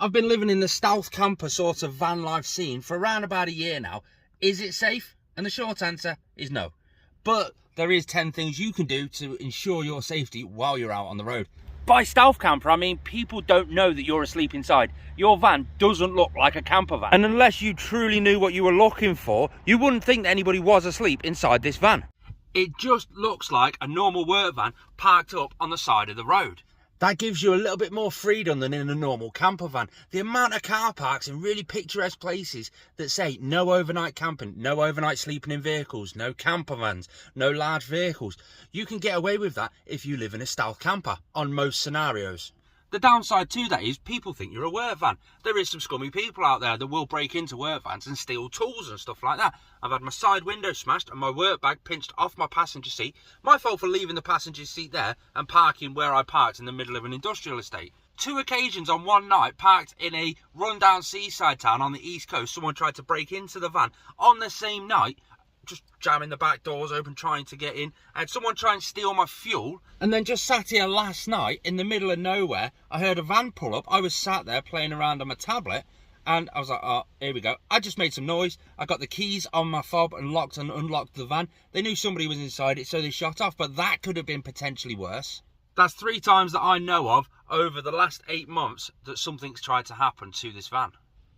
I've been living in the stealth camper sort of van life scene for around about a year now. Is it safe? And the short answer is no. But there is 10 things you can do to ensure your safety while you're out on the road. By stealth camper, I mean people don't know that you're asleep inside. Your van doesn't look like a camper van. And unless you truly knew what you were looking for, you wouldn't think that anybody was asleep inside this van. It just looks like a normal work van parked up on the side of the road. That gives you a little bit more freedom than in a normal camper van. The amount of car parks in really picturesque places that say no overnight camping, no overnight sleeping in vehicles, no camper vans, no large vehicles. You can get away with that if you live in a stealth camper on most scenarios. The downside to that is people think you're a work van. There is some scummy people out there that will break into work vans and steal tools and stuff like that. I've had my side window smashed and my work bag pinched off my passenger seat. My fault for leaving the passenger seat there and parking where I parked in the middle of an industrial estate. 2 occasions on one night, parked in a rundown seaside town on the east coast, someone tried to break into the van on the same night, just jamming the back doors open, trying to get in. I had someone try and steal my fuel. And then just sat here last night in the middle of nowhere, I heard a van pull up. I was sat there playing around on my tablet and I was like, oh, here we go. I just made some noise. I got the keys on my fob and locked and unlocked the van. They knew somebody was inside it, so they shot off, but that could have been potentially worse. That's 3 times that I know of over the last 8 months that something's tried to happen to this van.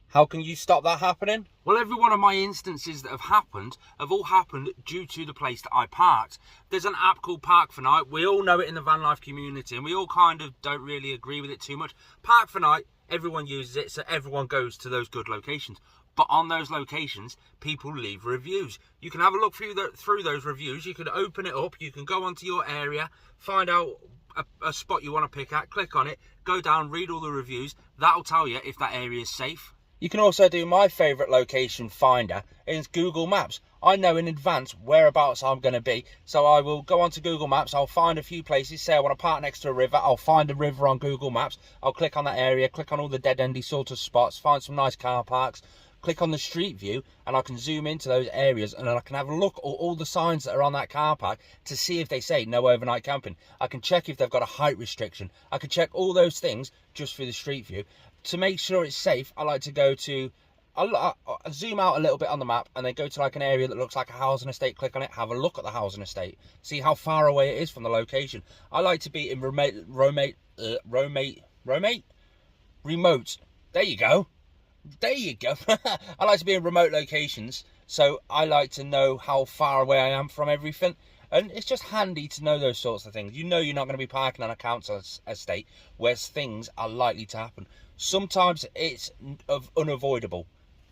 How can you stop that happening? Well, every one of my instances that have all happened due to the place that I parked. There's an app called Park for Night. We all know it in the van life community and we all kind of don't really agree with it too much. Park for Night, everyone uses it, so everyone goes to those good locations. But on those locations, people leave reviews. You can have a look through those reviews. You can open it up. You can go onto your area, find out a spot you want to pick at, click on it, go down, read all the reviews. That'll tell you if that area is safe. You can also do my favourite location finder is Google Maps. I know in advance whereabouts I'm going to be, so I will go onto Google Maps, I'll find a few places, say I want to park next to a river, I'll find a river on Google Maps, I'll click on that area, click on all the dead-endy sort of spots, find some nice car parks, click on the street view, and I can zoom into those areas and then I can have a look at all the signs that are on that car park to see if they say no overnight camping. I can check if they've got a height restriction. I can check all those things just through the street view. To make sure it's safe, I like to go to, I zoom out a little bit on the map and then go to like an area that looks like a housing estate, click on it, have a look at the housing estate, see how far away it is from the location. I like to be in remote, there you go. I like to be in remote locations, so I like to know how far away I am from everything. And it's just handy to know those sorts of things. You know you're not going to be parking on a council estate where things are likely to happen. Sometimes it's unavoidable.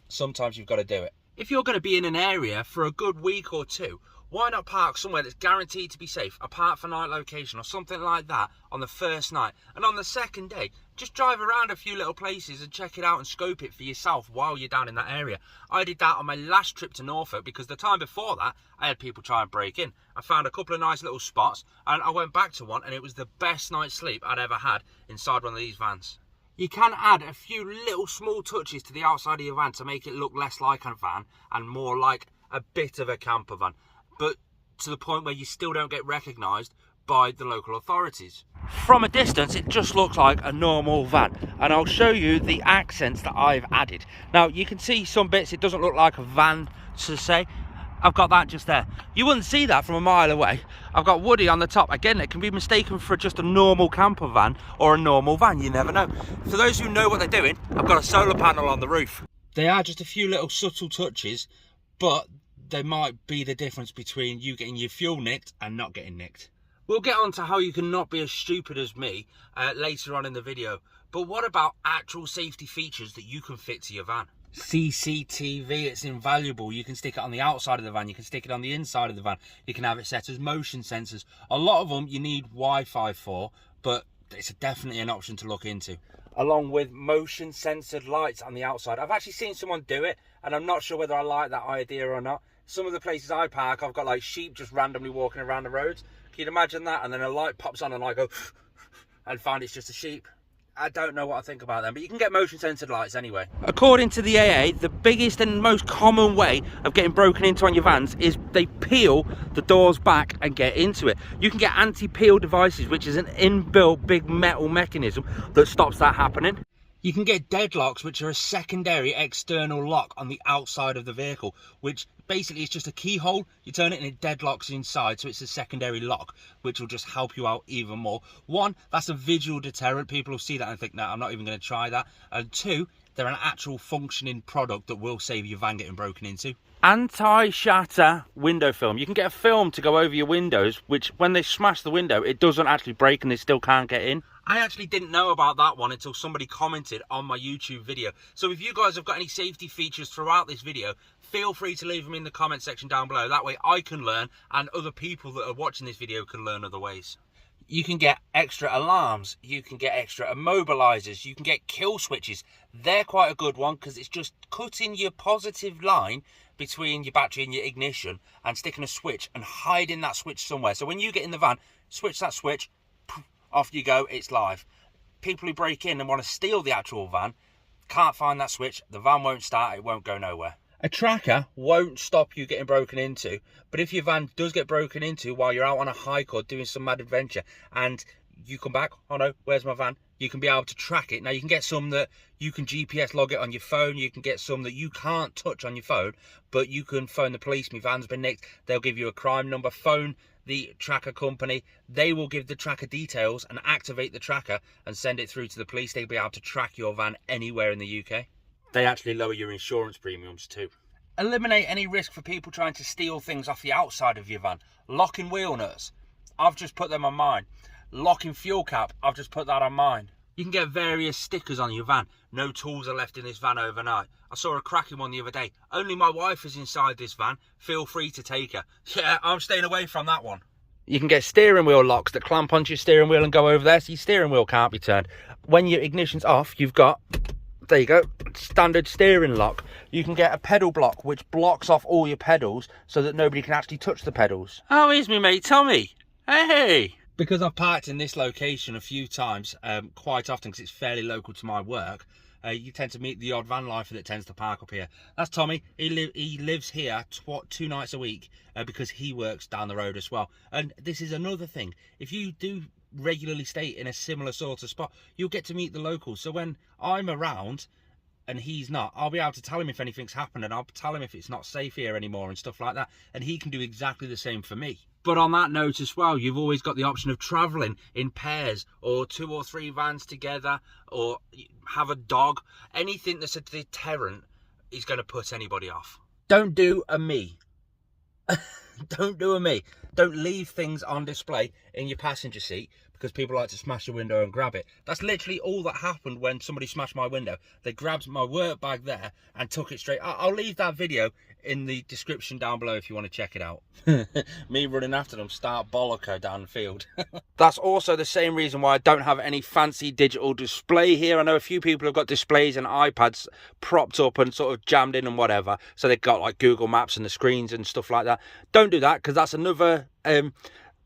Sometimes you've got to do it. If you're going to be in an area for a good week or 2, why not park somewhere that's guaranteed to be safe, a Park for Night location or something like that on the first night. And on the second day, just drive around a few little places and check it out and scope it for yourself while you're down in that area. I did that on my last trip to Norfolk because the time before that, I had people try and break in. I found a couple of nice little spots and I went back to one and it was the best night's sleep I'd ever had inside one of these vans. You can add a few little small touches to the outside of your van to make it look less like a van and more like a bit of a camper van, but to the point where you still don't get recognised by the local authorities. From a distance, it just looks like a normal van, and I'll show you the accents that I've added. Now, you can see some bits, it doesn't look like a van to say. I've got that just there. You wouldn't see that from a mile away. I've got Woody on the top. Again, it can be mistaken for just a normal camper van or a normal van, you never know. For those who know what they're doing, I've got a solar panel on the roof. They are just a few little subtle touches, but they might be the difference between you getting your fuel nicked and not getting nicked. We'll get on to how you can not be as stupid as me later on in the video. But what about actual safety features that you can fit to your van? CCTV, it's invaluable. You can stick it on the outside of the van, you can stick it on the inside of the van, you can have it set as motion sensors. A lot of them you need Wi-Fi for, but it's definitely an option to look into. Along with motion censored lights on the outside. I've actually seen someone do it and I'm not sure whether I like that idea or not. Some of the places I park, I've got like sheep just randomly walking around the roads. Can you imagine that? And then a light pops on and I go and find it's just a sheep. I don't know what I think about them, but you can get motion censored lights anyway. According to the AA, the biggest and most common way of getting broken into on your vans is they peel the doors back and get into it. You can get anti-peel devices, which is an inbuilt big metal mechanism that stops that happening. You can get deadlocks, which are a secondary external lock on the outside of the vehicle, which basically is just a keyhole. You turn it and it deadlocks inside, so it's a secondary lock, which will just help you out even more. One, that's a visual deterrent. People will see that and think, no, I'm not even going to try that. And two, they're an actual functioning product that will save your van getting broken into. Anti-shatter window film. You can get a film to go over your windows, which when they smash the window, it doesn't actually break and they still can't get in. I actually didn't know about that one until somebody commented on my YouTube video. So if you guys have got any safety features throughout this video, feel free to leave them in the comment section down below. That way I can learn and other people that are watching this video can learn other ways. You can get extra alarms, you can get extra immobilizers, you can get kill switches. They're quite a good one because it's just cutting your positive line between your battery and your ignition and sticking a switch and hiding that switch somewhere. So when you get in the van, switch that switch, off you go, it's live. People who break in and want to steal the actual van can't find that switch, the van won't start, it won't go nowhere. A tracker won't stop you getting broken into, but if your van does get broken into while you're out on a hike or doing some mad adventure and you come back, oh no, where's my van? You can be able to track it. Now you can get some that you can GPS log it on your phone, you can get some that you can't touch on your phone, but you can phone the police, my van's been nicked, they'll give you a crime number, phone the tracker company, they will give the tracker details and activate the tracker and send it through to the police. They'll be able to track your van anywhere in the UK. They actually lower your insurance premiums too. Eliminate any risk for people trying to steal things off the outside of your van. Locking wheel nuts, I've just put them on mine. Locking fuel cap, I've just put that on mine. You can get various stickers on your van. No tools are left in this van overnight. I saw a cracking one the other day. Only my wife is inside this van. Feel free to take her. Yeah, I'm staying away from that one. You can get steering wheel locks that clamp onto your steering wheel and go over there so your steering wheel can't be turned. When your ignition's off, you've got, there you go, standard steering lock. You can get a pedal block which blocks off all your pedals so that nobody can actually touch the pedals. Oh, here's me mate Tommy. Hey! Because I've parked in this location a few times, quite often because it's fairly local to my work, you tend to meet the odd van lifer that tends to park up here. That's Tommy. He lives here 2 nights a week because he works down the road as well. And this is another thing. If you do regularly stay in a similar sort of spot, you'll get to meet the locals. So when I'm around and he's not, I'll be able to tell him if anything's happened and I'll tell him if it's not safe here anymore and stuff like that. And he can do exactly the same for me. But on that note as well, you've always got the option of travelling in pairs or 2 or 3 vans together, or have a dog. Anything that's a deterrent is going to put anybody off. Don't do a me. Don't do a me. Don't leave things on display in your passenger seat because people like to smash the window and grab it. That's literally all that happened when somebody smashed my window. They grabbed my work bag there and took it straight. I'll leave that video in the description down below if you want to check it out. Me running after them, start bollocker down the field. That's also the same reason why I don't have any fancy digital display here. I know a few people have got displays and iPads propped up and sort of jammed in and whatever, so they've got like Google Maps and the screens and stuff like that. Don't do that because that's another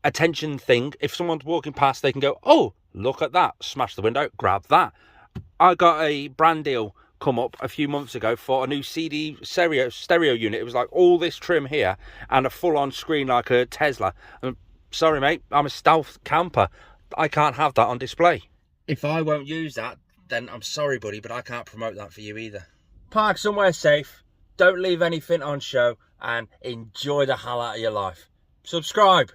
attention thing. If someone's walking past, they can go, oh, look at that, smash the window, grab that. I got a brand deal come up a few months ago for a new CD stereo unit. It was like all this trim here and a full-on screen like a Tesla. Sorry mate, I'm a stealth camper, I can't have that on display. If I won't use that, then I'm sorry buddy, but I can't promote that for you either. Park somewhere safe, don't leave anything on show, and enjoy the hell out of your life. Subscribe.